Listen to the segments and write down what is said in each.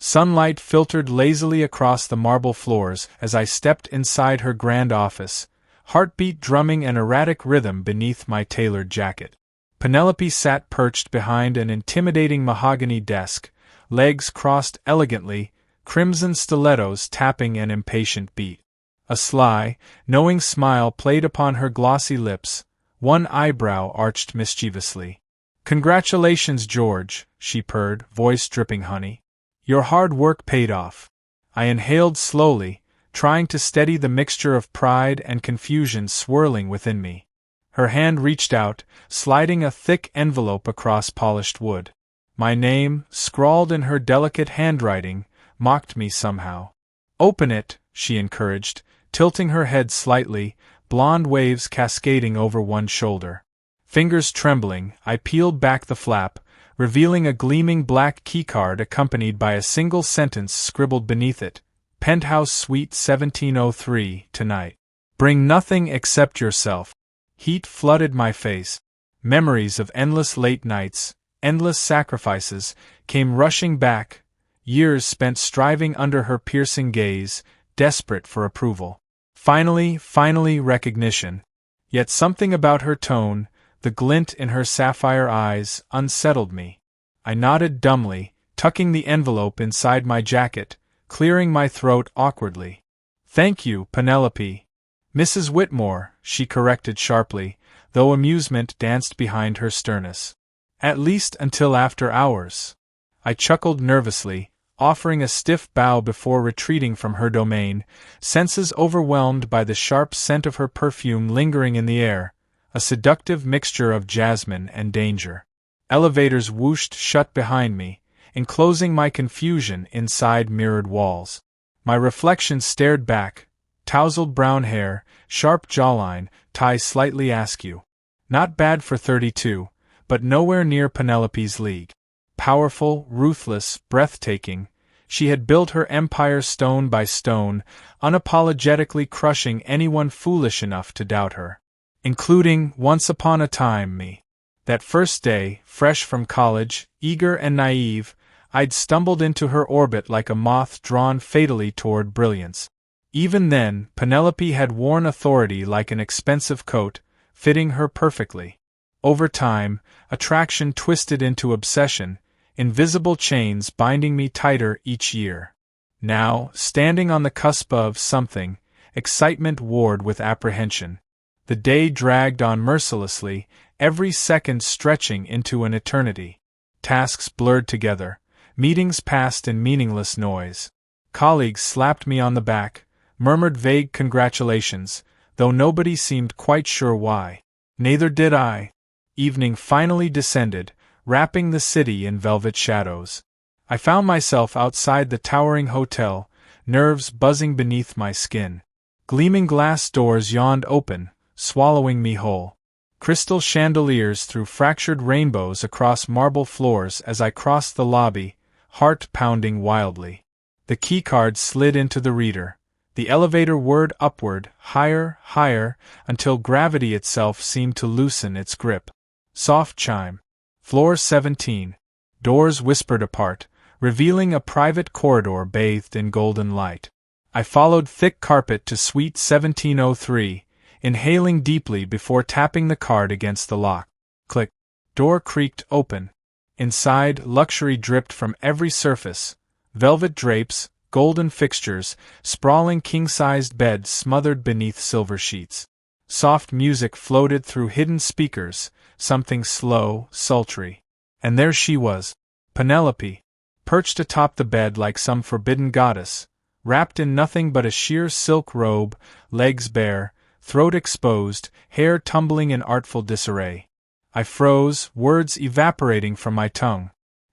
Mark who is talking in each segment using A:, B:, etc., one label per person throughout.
A: Sunlight filtered lazily across the marble floors as I stepped inside her grand office, heartbeat drumming an erratic rhythm beneath my tailored jacket. Penelope sat perched behind an intimidating mahogany desk, legs crossed elegantly, crimson stilettos tapping an impatient beat. A sly, knowing smile played upon her glossy lips, one eyebrow arched mischievously. "Congratulations, George," she purred, voice dripping honey. "Your hard work paid off." I inhaled slowly, trying to steady the mixture of pride and confusion swirling within me. Her hand reached out, sliding a thick envelope across polished wood. My name, scrawled in her delicate handwriting, mocked me somehow. "Open it," she encouraged, tilting her head slightly, blonde waves cascading over one shoulder. Fingers trembling, I peeled back the flap, revealing a gleaming black keycard accompanied by a single sentence scribbled beneath it: "Penthouse Suite 1703, tonight. Bring nothing except yourself." Heat flooded my face. Memories of endless late nights, endless sacrifices, came rushing back, years spent striving under her piercing gaze, desperate for approval. Finally recognition. Yet something about her tone, the glint in her sapphire eyes, unsettled me. I nodded dumbly, tucking the envelope inside my jacket, clearing my throat awkwardly. "Thank you, Penelope." "Mrs. Whitmore," she corrected sharply, though amusement danced behind her sternness. "At least until after hours." I chuckled nervously, offering a stiff bow before retreating from her domain, senses overwhelmed by the sharp scent of her perfume lingering in the air, a seductive mixture of jasmine and danger. Elevators whooshed shut behind me, enclosing my confusion inside mirrored walls. My reflection stared back, tousled brown hair, sharp jawline, tie slightly askew. Not bad for 32, but nowhere near Penelope's league. Powerful, ruthless, breathtaking, she had built her empire stone by stone, unapologetically crushing anyone foolish enough to doubt her. Including, once upon a time, me. That first day, fresh from college, eager and naive, I'd stumbled into her orbit like a moth drawn fatally toward brilliance. Even then, Penelope had worn authority like an expensive coat, fitting her perfectly. Over time, attraction twisted into obsession, invisible chains binding me tighter each year. Now, standing on the cusp of something, excitement warred with apprehension. The day dragged on mercilessly, every second stretching into an eternity. Tasks blurred together, meetings passed in meaningless noise. Colleagues slapped me on the back, murmured vague congratulations, though nobody seemed quite sure why. Neither did I. Evening finally descended, wrapping the city in velvet shadows. I found myself outside the towering hotel, nerves buzzing beneath my skin. Gleaming glass doors yawned open, swallowing me whole. Crystal chandeliers threw fractured rainbows across marble floors as I crossed the lobby, heart pounding wildly. The keycard slid into the reader. The elevator whirred upward, higher, higher, until gravity itself seemed to loosen its grip. Soft chime. Floor 17. Doors whispered apart, revealing a private corridor bathed in golden light. I followed thick carpet to Suite 1703, inhaling deeply before tapping the card against the lock. Click. Door creaked open. Inside, luxury dripped from every surface. Velvet drapes, golden fixtures, sprawling king-sized bed smothered beneath silver sheets. Soft music floated through hidden speakers, something slow, sultry. And there she was, Penelope, perched atop the bed like some forbidden goddess, wrapped in nothing but a sheer silk robe, legs bare, throat exposed, hair tumbling in artful disarray. I froze, words evaporating from my tongue.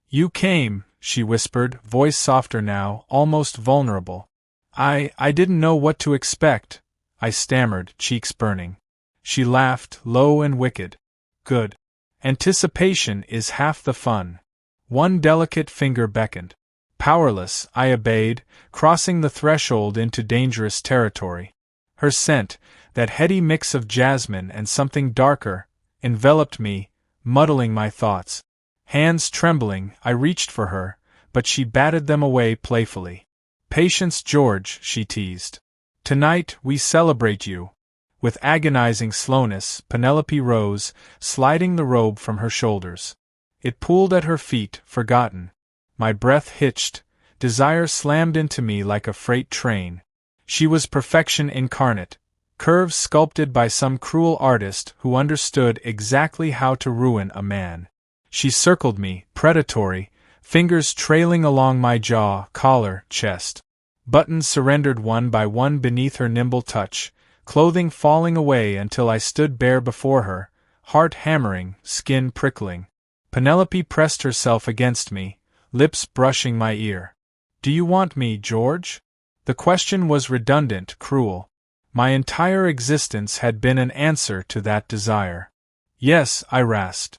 A: "You came," she whispered, voice softer now, almost vulnerable. I didn't know what to expect," I stammered, cheeks burning. She laughed, low and wicked. "Good. Anticipation is half the fun." One delicate finger beckoned. Powerless, I obeyed, crossing the threshold into dangerous territory. Her scent, that heady mix of jasmine and something darker, enveloped me, muddling my thoughts. Hands trembling, I reached for her, but she batted them away playfully. "Patience, George," she teased. "Tonight, we celebrate you." With agonizing slowness, Penelope rose, sliding the robe from her shoulders. It pooled at her feet, forgotten. My breath hitched, desire slammed into me like a freight train. She was perfection incarnate, curves sculpted by some cruel artist who understood exactly how to ruin a man. She circled me, predatory, fingers trailing along my jaw, collar, chest. Buttons surrendered one by one beneath her nimble touch, clothing falling away until I stood bare before her, heart hammering, skin prickling. Penelope pressed herself against me, lips brushing my ear. "Do you want me, George?" The question was redundant, cruel. My entire existence had been an answer to that desire. "Yes," I rasped.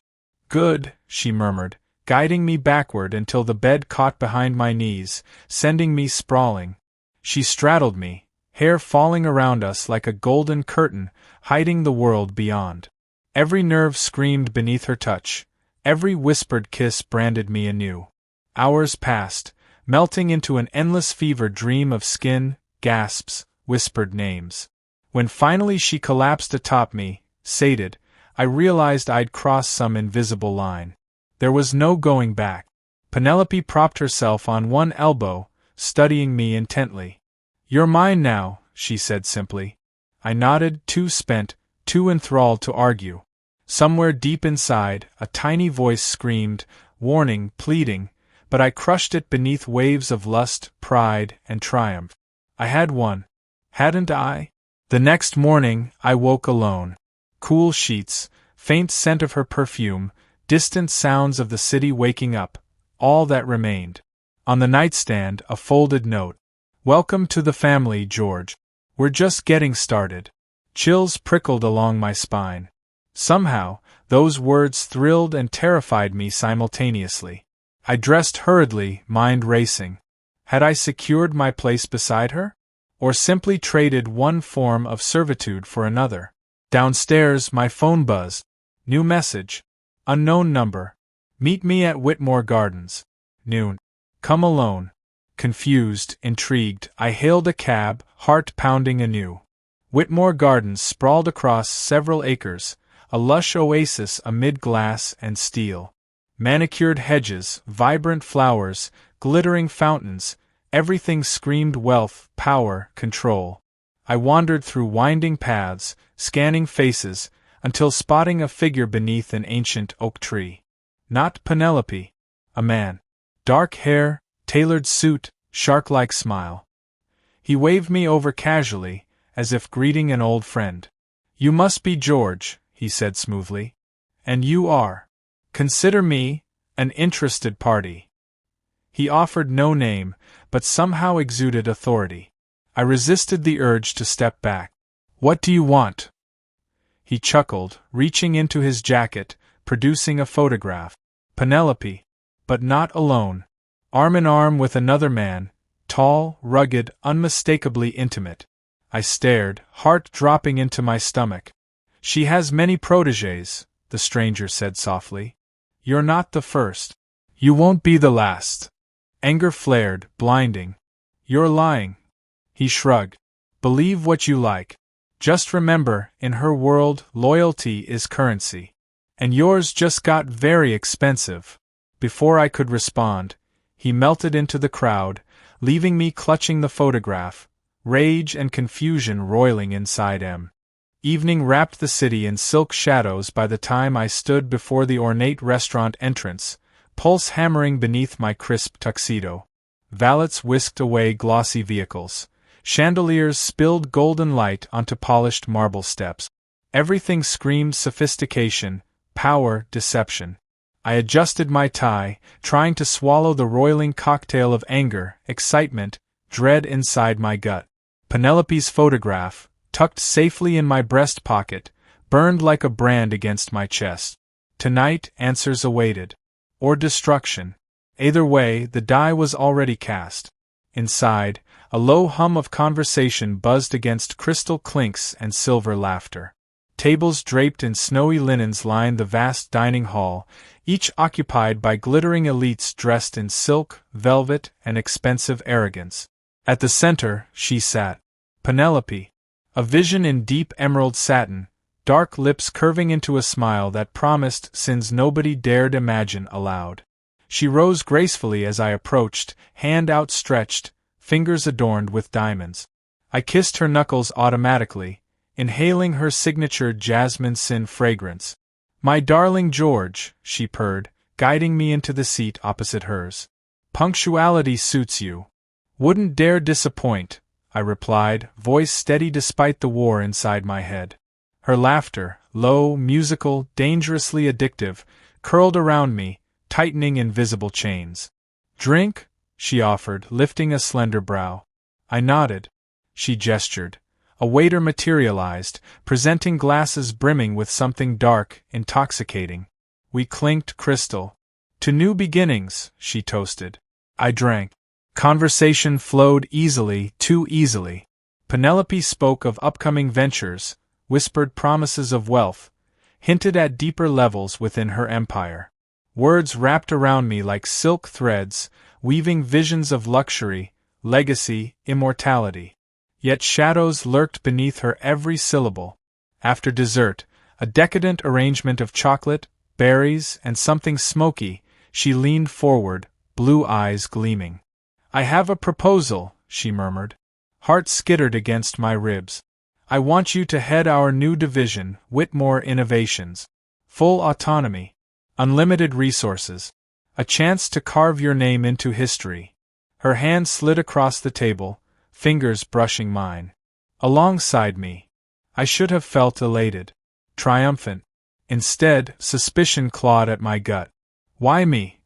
A: "Good," she murmured, guiding me backward until the bed caught behind my knees, sending me sprawling. She straddled me, hair falling around us like a golden curtain, hiding the world beyond. Every nerve screamed beneath her touch, every whispered kiss branded me anew. Hours passed, melting into an endless fever dream of skin, gasps, whispered names. When finally she collapsed atop me, sated, I realized I'd crossed some invisible line. There was no going back. Penelope propped herself on one elbow, studying me intently. "You're mine now," she said simply. I nodded, too spent, too enthralled to argue. Somewhere deep inside, a tiny voice screamed, warning, pleading, but I crushed it beneath waves of lust, pride, and triumph. I had won. Hadn't I? The next morning, I woke alone. Cool sheets, faint scent of her perfume, distant sounds of the city waking up, all that remained. On the nightstand, a folded note. "Welcome to the family, George. We're just getting started." Chills prickled along my spine. Somehow, those words thrilled and terrified me simultaneously. I dressed hurriedly, mind racing. Had I secured my place beside her? Or simply traded one form of servitude for another? Downstairs, my phone buzzed. New message. Unknown number. Meet me at Whitmore Gardens. Noon. Come alone. Confused, intrigued, I hailed a cab, heart pounding anew. Whitmore Gardens sprawled across several acres, a lush oasis amid glass and steel. Manicured hedges, vibrant flowers, glittering fountains, everything screamed wealth, power, control. I wandered through winding paths, scanning faces, until spotting a figure beneath an ancient oak tree. Not Penelope. A man. Dark hair, tailored suit, shark-like smile. He waved me over casually, as if greeting an old friend. "You must be George," he said smoothly. "And you are. Consider me an interested party." He offered no name, but somehow exuded authority. I resisted the urge to step back. "What do you want?" He chuckled, reaching into his jacket, producing a photograph. Penelope. But not alone. Arm in arm with another man, tall, rugged, unmistakably intimate. I stared, heart dropping into my stomach. "She has many protégés," the stranger said softly. "You're not the first. You won't be the last." Anger flared, blinding. "You're lying." He shrugged. "Believe what you like. Just remember, in her world, loyalty is currency. And yours just got very expensive." Before I could respond, he melted into the crowd, leaving me clutching the photograph, rage and confusion roiling inside him. Evening wrapped the city in silk shadows by the time I stood before the ornate restaurant entrance, pulse hammering beneath my crisp tuxedo. Valets whisked away glossy vehicles. Chandeliers spilled golden light onto polished marble steps. Everything screamed sophistication, power, deception. I adjusted my tie, trying to swallow the roiling cocktail of anger, excitement, dread inside my gut. Penelope's photograph, tucked safely in my breast pocket, burned like a brand against my chest. Tonight, answers awaited. Or destruction. Either way, the die was already cast. Inside, a low hum of conversation buzzed against crystal clinks and silver laughter. Tables draped in snowy linens lined the vast dining hall, each occupied by glittering elites dressed in silk, velvet, and expensive arrogance. At the center, she sat. Penelope. A vision in deep emerald satin, dark lips curving into a smile that promised sins nobody dared imagine aloud. She rose gracefully as I approached, hand outstretched, fingers adorned with diamonds. I kissed her knuckles automatically, inhaling her signature jasmine scent fragrance. "My darling George," she purred, guiding me into the seat opposite hers. "Punctuality suits you." "Wouldn't dare disappoint," I replied, voice steady despite the war inside my head. Her laughter, low, musical, dangerously addictive, curled around me, tightening invisible chains. "Drink?" she offered, lifting a slender brow. I nodded. She gestured. A waiter materialized, presenting glasses brimming with something dark, intoxicating. We clinked crystal. "To new beginnings," she toasted. I drank. Conversation flowed easily, too easily. Penelope spoke of upcoming ventures, whispered promises of wealth, hinted at deeper levels within her empire. Words wrapped around me like silk threads, weaving visions of luxury, legacy, immortality. Yet shadows lurked beneath her every syllable. After dessert, a decadent arrangement of chocolate, berries, and something smoky, she leaned forward, blue eyes gleaming. "I have a proposal," she murmured. Heart skittered against my ribs. "I want you to head our new division, Whitmore Innovations. Full autonomy. Unlimited resources. A chance to carve your name into history." Her hand slid across the table, fingers brushing mine. Alongside me. I should have felt elated. Triumphant. Instead, suspicion clawed at my gut. "Why me?"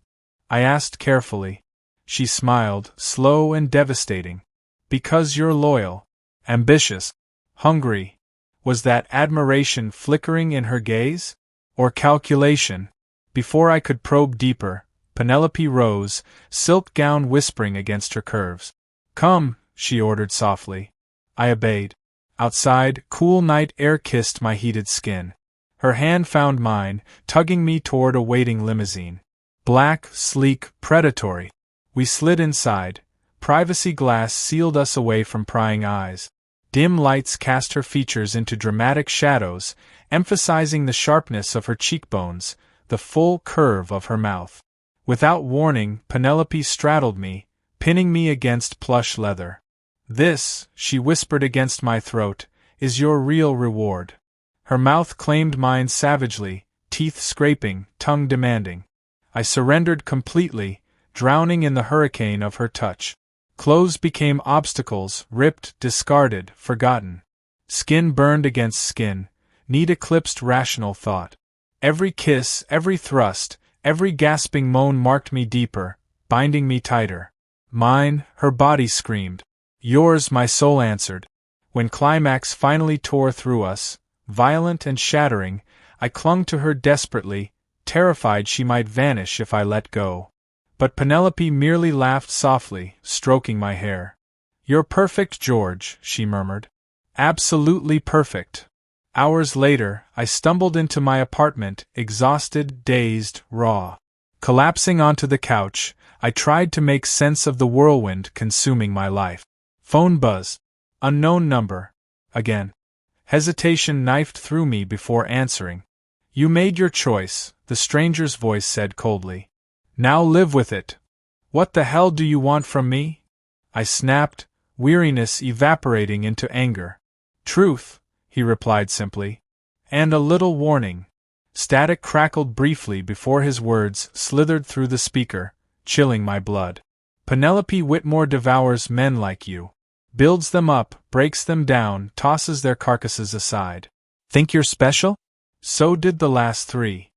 A: I asked carefully. She smiled, slow and devastating. "Because you're loyal. Ambitious. Hungry." Was that admiration flickering in her gaze? Or calculation? Before I could probe deeper, Penelope rose, silk gown whispering against her curves. "Come," she ordered softly. I obeyed. Outside, cool night air kissed my heated skin. Her hand found mine, tugging me toward a waiting limousine. Black, sleek, predatory. We slid inside. Privacy glass sealed us away from prying eyes. Dim lights cast her features into dramatic shadows, emphasizing the sharpness of her cheekbones, the full curve of her mouth. Without warning, Penelope straddled me, pinning me against plush leather. "This," she whispered against my throat, "is your real reward." Her mouth claimed mine savagely, teeth scraping, tongue demanding. I surrendered completely, drowning in the hurricane of her touch. Clothes became obstacles, ripped, discarded, forgotten. Skin burned against skin, need eclipsed rational thought. Every kiss, every thrust, every gasping moan marked me deeper, binding me tighter. "Mine," her body screamed. "Yours," my soul answered. When climax finally tore through us, violent and shattering, I clung to her desperately, terrified she might vanish if I let go. But Penelope merely laughed softly, stroking my hair. "You're perfect, George," she murmured. "Absolutely perfect." Hours later, I stumbled into my apartment, exhausted, dazed, raw. Collapsing onto the couch, I tried to make sense of the whirlwind consuming my life. Phone buzz. Unknown number. Again. Hesitation knifed through me before answering. "You made your choice," the stranger's voice said coldly. "Now live with it." "What the hell do you want from me?" I snapped, weariness evaporating into anger. "Truth," he replied simply. "And a little warning." Static crackled briefly before his words slithered through the speaker, chilling my blood. "Penelope Whitmore devours men like you. Builds them up, breaks them down, tosses their carcasses aside. Think you're special? So did the last three.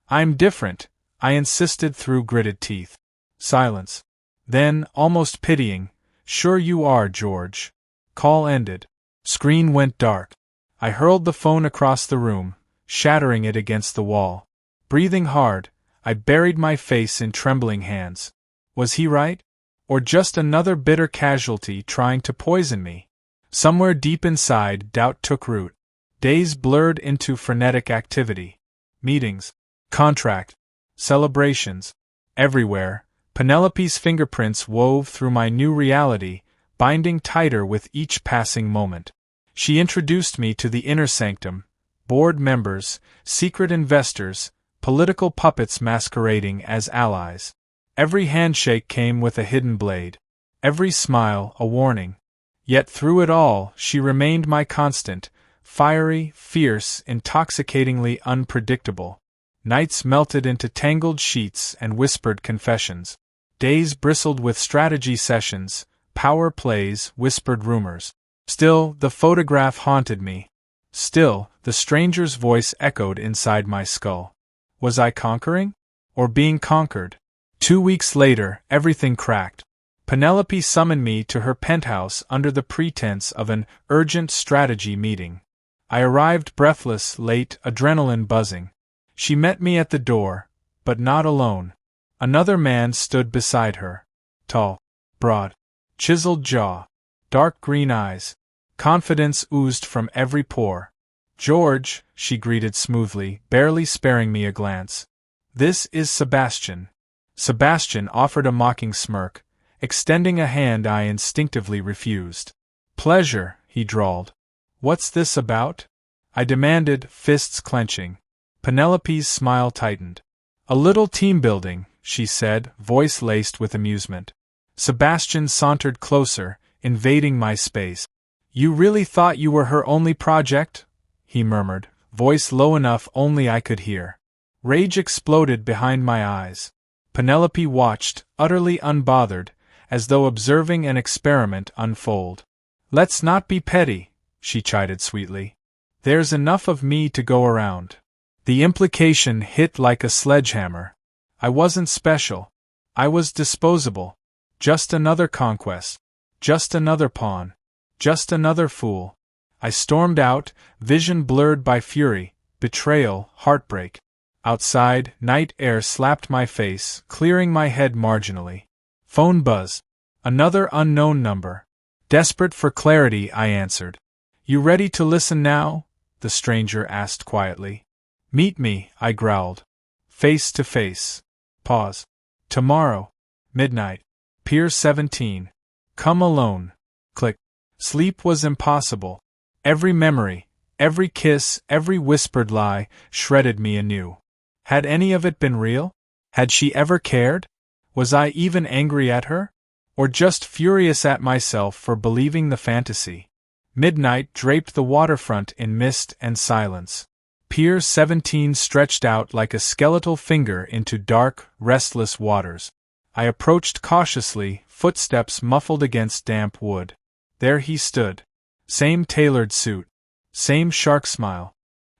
A: I'm different," I insisted through gritted teeth. Silence. Then, almost pitying, "Sure you are, George." Call ended. Screen went dark. I hurled the phone across the room, shattering it against the wall. Breathing hard, I buried my face in trembling hands. Was he right? Or just another bitter casualty trying to poison me? Somewhere deep inside, doubt took root. Days blurred into frenetic activity. Meetings, contract, celebrations. Everywhere, Penelope's fingerprints wove through my new reality, binding tighter with each passing moment. She introduced me to the inner sanctum, board members, secret investors, political puppets masquerading as allies. Every handshake came with a hidden blade. Every smile a warning. Yet through it all, she remained my constant, fiery, fierce, intoxicatingly unpredictable. Nights melted into tangled sheets and whispered confessions. Days bristled with strategy sessions, power plays, whispered rumors. Still, the photograph haunted me. Still, the stranger's voice echoed inside my skull. Was I conquering? Or being conquered? 2 weeks later, everything cracked. Penelope summoned me to her penthouse under the pretense of an urgent strategy meeting. I arrived breathless, late, adrenaline buzzing. She met me at the door, but not alone. Another man stood beside her. Tall, broad, chiseled jaw, dark green eyes. Confidence oozed from every pore. "George," she greeted smoothly, barely sparing me a glance. "This is Sebastian." Sebastian offered a mocking smirk, extending a hand I instinctively refused. "Pleasure," he drawled. "What's this about?" I demanded, fists clenching. Penelope's smile tightened. "A little team building," she said, voice laced with amusement. Sebastian sauntered closer, invading my space. "You really thought you were her only project?" he murmured, voice low enough only I could hear. Rage exploded behind my eyes. Penelope watched, utterly unbothered, as though observing an experiment unfold. "Let's not be petty," she chided sweetly. "There's enough of me to go around." The implication hit like a sledgehammer. I wasn't special. I was disposable. Just another conquest. Just another pawn. Just another fool. I stormed out, vision blurred by fury, betrayal, heartbreak. Outside, night air slapped my face, clearing my head marginally. Phone buzz. Another unknown number. Desperate for clarity, I answered. "You ready to listen now?" the stranger asked quietly. "Meet me," I growled. "Face to face." Pause. "Tomorrow. Midnight. Pier 17. Come alone." Click. Sleep was impossible. Every memory, every kiss, every whispered lie, shredded me anew. Had any of it been real? Had she ever cared? Was I even angry at her? Or just furious at myself for believing the fantasy? Midnight draped the waterfront in mist and silence. Pier 17 stretched out like a skeletal finger into dark, restless waters. I approached cautiously, footsteps muffled against damp wood. There he stood. Same tailored suit. Same shark smile.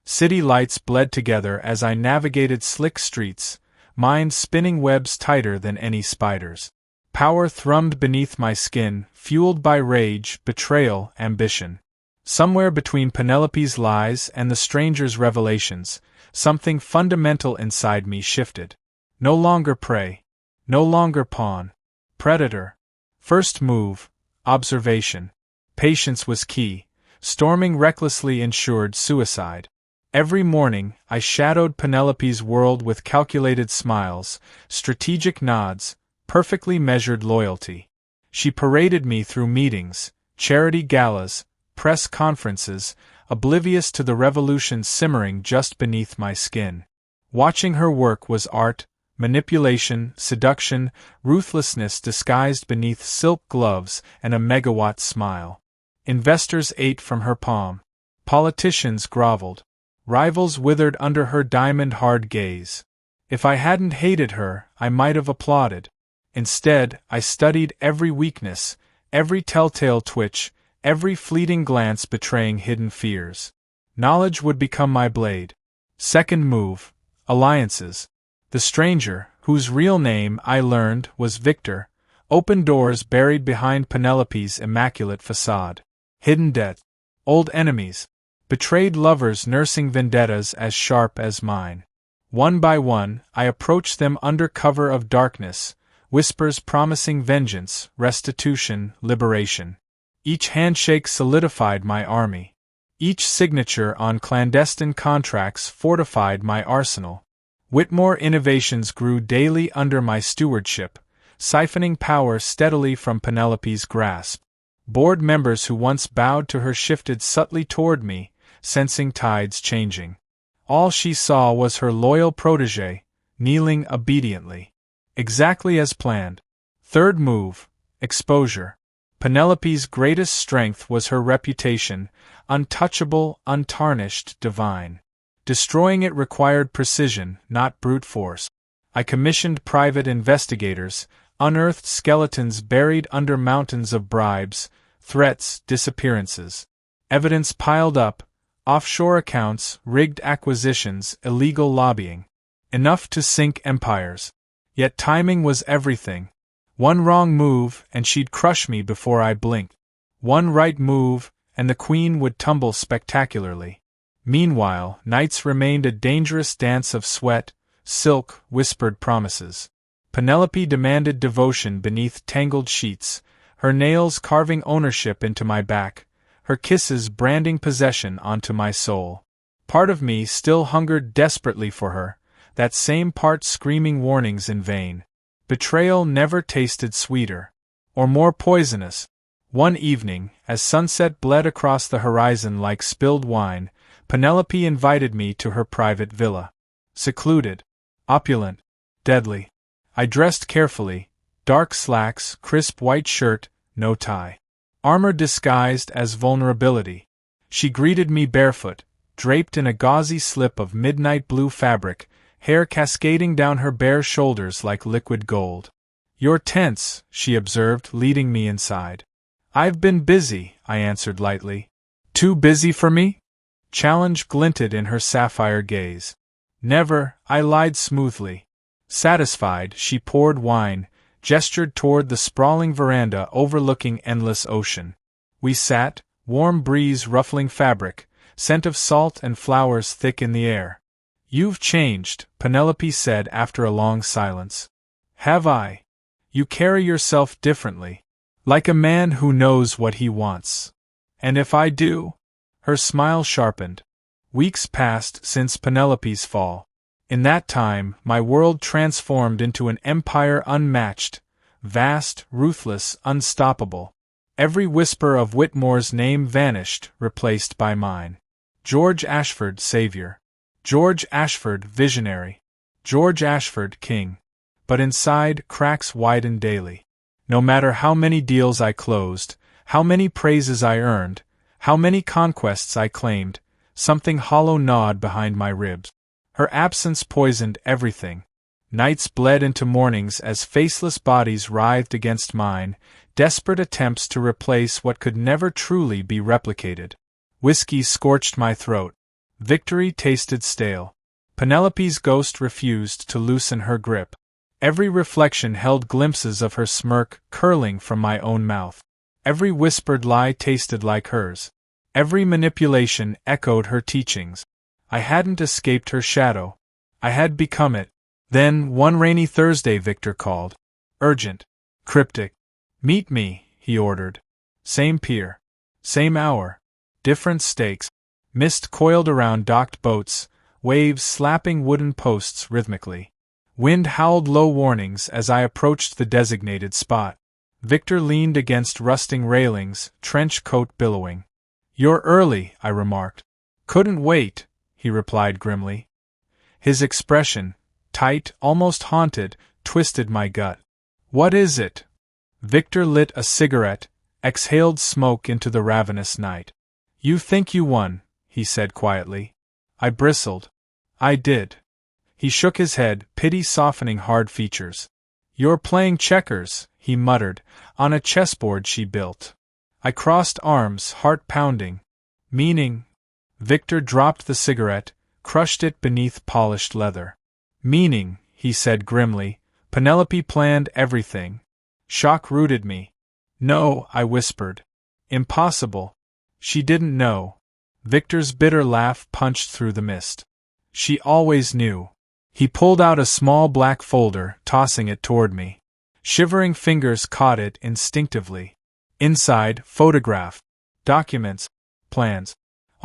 A: City lights bled together as I navigated slick streets, mind spinning webs tighter than any spiders. Power thrummed beneath my skin, fueled by rage, betrayal, ambition. Somewhere between Penelope's lies and the stranger's revelations, something fundamental inside me shifted. No longer prey. No longer pawn. Predator. First move. Observation. Patience was key. Storming recklessly ensured suicide. Every morning, I shadowed Penelope's world with calculated smiles, strategic nods, perfectly measured loyalty. She paraded me through meetings, charity galas, press conferences, oblivious to the revolution simmering just beneath my skin. Watching her work was art, manipulation, seduction, ruthlessness disguised beneath silk gloves and a megawatt smile. Investors ate from her palm. Politicians groveled. Rivals withered under her diamond-hard gaze. If I hadn't hated her, I might have applauded. Instead, I studied every weakness, every telltale twitch, every fleeting glance betraying hidden fears. Knowledge would become my blade. Second move. Alliances. The stranger, whose real name, I learned, was Victor, opened doors buried behind Penelope's immaculate facade. Hidden debt. Old enemies. Betrayed lovers nursing vendettas as sharp as mine. One by one, I approached them under cover of darkness, whispers promising vengeance, restitution, liberation. Each handshake solidified my army. Each signature on clandestine contracts fortified my arsenal. Whitmore Innovations grew daily under my stewardship, siphoning power steadily from Penelope's grasp. Board members who once bowed to her shifted subtly toward me, sensing tides changing. All she saw was her loyal protégé, kneeling obediently. Exactly as planned. Third move, exposure. Penelope's greatest strength was her reputation, untouchable, untarnished, divine. Destroying it required precision, not brute force. I commissioned private investigators, unearthed skeletons buried under mountains of bribes, threats, disappearances. Evidence piled up, offshore accounts, rigged acquisitions, illegal lobbying. Enough to sink empires. Yet timing was everything. One wrong move, and she'd crush me before I blinked. One right move, and the queen would tumble spectacularly. Meanwhile, nights remained a dangerous dance of sweat, silk, whispered promises. Penelope demanded devotion beneath tangled sheets, her nails carving ownership into my back, her kisses branding possession onto my soul. Part of me still hungered desperately for her, that same part screaming warnings in vain. Betrayal never tasted sweeter, or more poisonous. One evening, as sunset bled across the horizon like spilled wine, Penelope invited me to her private villa. Secluded, opulent, deadly. I dressed carefully, dark slacks, crisp white shirt, no tie. Armor disguised as vulnerability. She greeted me barefoot, draped in a gauzy slip of midnight blue fabric, hair cascading down her bare shoulders like liquid gold. "You're tense," she observed, leading me inside. "I've been busy," I answered lightly. "Too busy for me?" Challenge glinted in her sapphire gaze. "Never," I lied smoothly. Satisfied, she poured wine, gestured toward the sprawling veranda overlooking endless ocean. We sat, warm breeze ruffling fabric, scent of salt and flowers thick in the air. "You've changed," Penelope said after a long silence. "Have I? You carry yourself differently. Like a man who knows what he wants. And if I do?" Her smile sharpened. Weeks passed since Penelope's fall. In that time, my world transformed into an empire unmatched, vast, ruthless, unstoppable. Every whisper of Whitmore's name vanished, replaced by mine. George Ashford, savior. George Ashford, visionary. George Ashford, king. But inside, cracks widened daily. No matter how many deals I closed, how many praises I earned, how many conquests I claimed, something hollow gnawed behind my ribs. Her absence poisoned everything. Nights bled into mornings as faceless bodies writhed against mine, desperate attempts to replace what could never truly be replicated. Whiskey scorched my throat. Victory tasted stale. Penelope's ghost refused to loosen her grip. Every reflection held glimpses of her smirk curling from my own mouth. Every whispered lie tasted like hers. Every manipulation echoed her teachings. I hadn't escaped her shadow. I had become it. Then, one rainy Thursday, Victor called. Urgent. Cryptic. "Meet me," he ordered. Same pier. Same hour. Different stakes. Mist coiled around docked boats, waves slapping wooden posts rhythmically. Wind howled low warnings as I approached the designated spot. Victor leaned against rusting railings, trench coat billowing. "You're early," I remarked. "Couldn't wait," he replied grimly. His expression, tight, almost haunted, twisted my gut. "What is it?" Victor lit a cigarette, exhaled smoke into the ravenous night. "You think you won," he said quietly. I bristled. "I did." He shook his head, pity softening hard features. "You're playing checkers," he muttered, "on a chessboard she built." I crossed arms, heart pounding. "Meaning?" Victor dropped the cigarette, crushed it beneath polished leather. "Meaning," he said grimly, "Penelope planned everything." Shock rooted me. "No," I whispered. "Impossible. She didn't know." Victor's bitter laugh punched through the mist. "She always knew." He pulled out a small black folder, tossing it toward me. Shivering fingers caught it instinctively. Inside, photograph. Documents. Plans.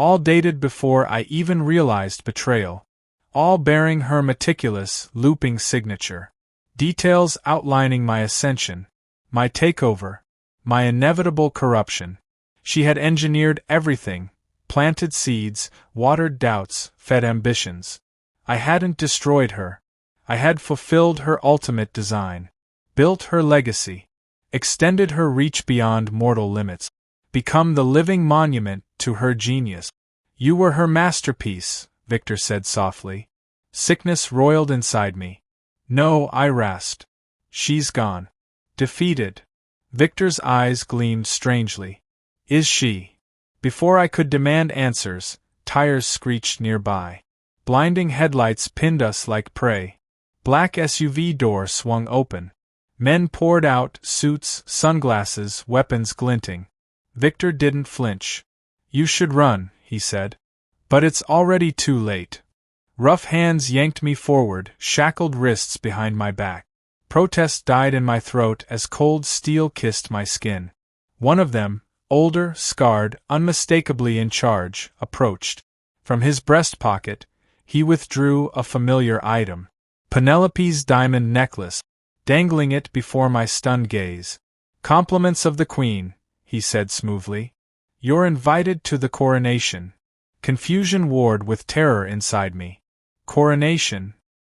A: all dated before I even realized betrayal, all bearing her meticulous, looping signature. Details outlining my ascension, my takeover, my inevitable corruption. She had engineered everything, planted seeds, watered doubts, fed ambitions. I hadn't destroyed her. I had fulfilled her ultimate design, built her legacy, extended her reach beyond mortal limits, become the living monument to her genius. You were her masterpiece, Victor said softly. Sickness roiled inside me. No, I rasped. She's gone. Defeated. Victor's eyes gleamed strangely. Is she? Before I could demand answers, tires screeched nearby. Blinding headlights pinned us like prey. Black SUV door swung open. Men poured out, suits, sunglasses, weapons glinting. Victor didn't flinch. You should run, he said. But it's already too late. Rough hands yanked me forward, shackled wrists behind my back. Protest died in my throat as cold steel kissed my skin. One of them, older, scarred, unmistakably in charge, approached. From his breast pocket, he withdrew a familiar item. Penelope's diamond necklace, dangling it before my stunned gaze. Compliments of the Queen, he said smoothly. You're invited to the coronation. Confusion warred with terror inside me. Coronation.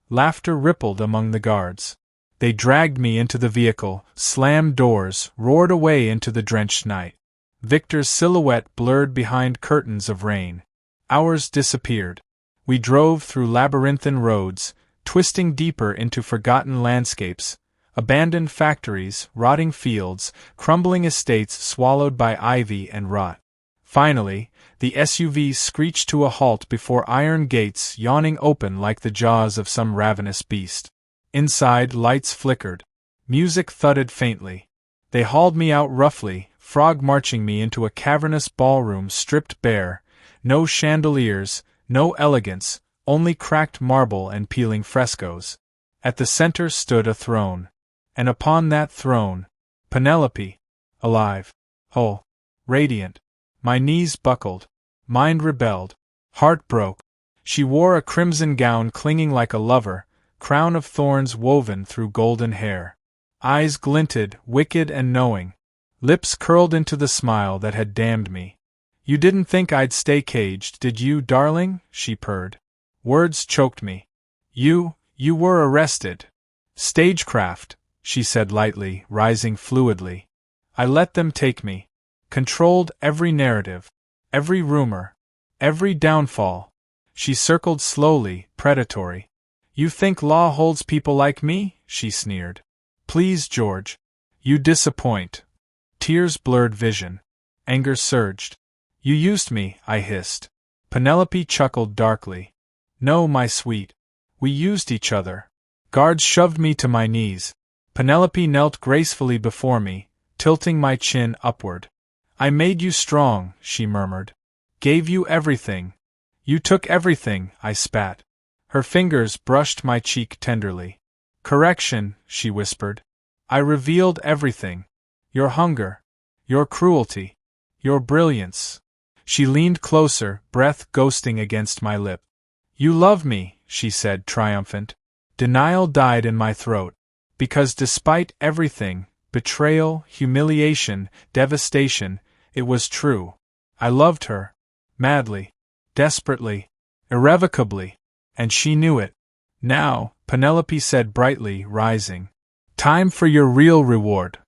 A: Laughter rippled among the guards. They dragged me into the vehicle, slammed doors, roared away into the drenched night. Victor's silhouette blurred behind curtains of rain. Hours disappeared. We drove through labyrinthine roads, twisting deeper into forgotten landscapes, abandoned factories, rotting fields, crumbling estates swallowed by ivy and rot. Finally, the SUV screeched to a halt before iron gates yawning open like the jaws of some ravenous beast. Inside, lights flickered. Music thudded faintly. They hauled me out roughly, frog-marching me into a cavernous ballroom stripped bare. No chandeliers, no elegance, only cracked marble and peeling frescoes. At the center stood a throne. And upon that throne, Penelope, alive, whole, radiant. My knees buckled. Mind rebelled. Heart broke. She wore a crimson gown clinging like a lover, crown of thorns woven through golden hair. Eyes glinted, wicked and knowing. Lips curled into the smile that had damned me. You didn't think I'd stay caged, did you, darling? She purred. Words choked me. You were arrested. Stagecraft, she said lightly, rising fluidly. I let them take me. Controlled every narrative, every rumor, every downfall. She circled slowly, predatory. You think law holds people like me? She sneered. Please, George. You disappoint. Tears blurred vision. Anger surged. You used me, I hissed. Penelope chuckled darkly. No, my sweet. We used each other. Guards shoved me to my knees. Penelope knelt gracefully before me, tilting my chin upward. I made you strong, she murmured. Gave you everything. You took everything, I spat. Her fingers brushed my cheek tenderly. Correction, she whispered. I revealed everything. Your hunger. Your cruelty. Your brilliance. She leaned closer, breath ghosting against my lip. You love me, she said, triumphant. Denial died in my throat. Because despite everything, betrayal, humiliation, devastation, it was true. I loved her. Madly. Desperately. Irrevocably. And she knew it. Now, Penelope said brightly, rising. Time for your real reward.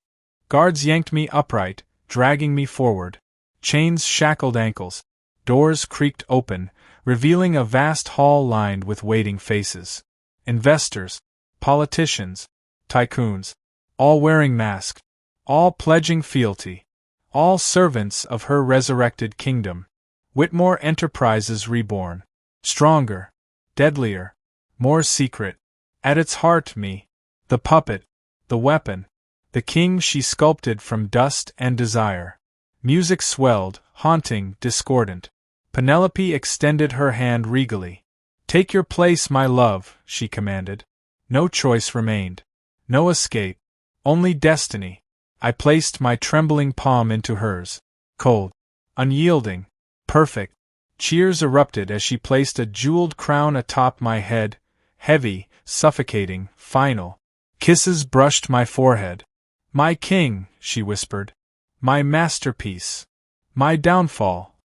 A: Guards yanked me upright, dragging me forward. Chains shackled ankles. Doors creaked open, revealing a vast hall lined with waiting faces. Investors. Politicians. Tycoons. All wearing masks. All pledging fealty. All servants of her resurrected kingdom. Whitmore Enterprises reborn. Stronger. Deadlier. More secret. At its heart me. The puppet. The weapon. The king she sculpted from dust and desire. Music swelled, haunting, discordant. Penelope extended her hand regally. Take your place, my love, she commanded. No choice remained. No escape. Only destiny. I placed my trembling palm into hers. Cold. Unyielding. Perfect. Cheers erupted as she placed a jeweled crown atop my head, heavy, suffocating, final. Kisses brushed my forehead. "My king," she whispered. "My masterpiece. My downfall."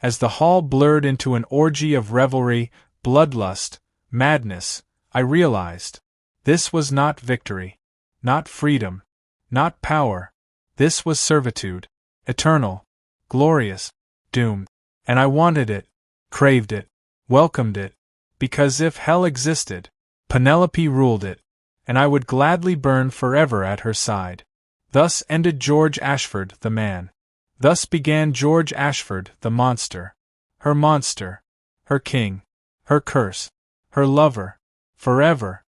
A: As the hall blurred into an orgy of revelry, bloodlust, madness, I realized. This was not victory. Not freedom. Not power. This was servitude. Eternal. Glorious. Doomed. And I wanted it. Craved it. Welcomed it. Because if hell existed, Penelope ruled it. And I would gladly burn forever at her side. Thus ended George Ashford, the man. Thus began George Ashford, the monster. Her monster. Her king. Her curse. Her lover. Forever.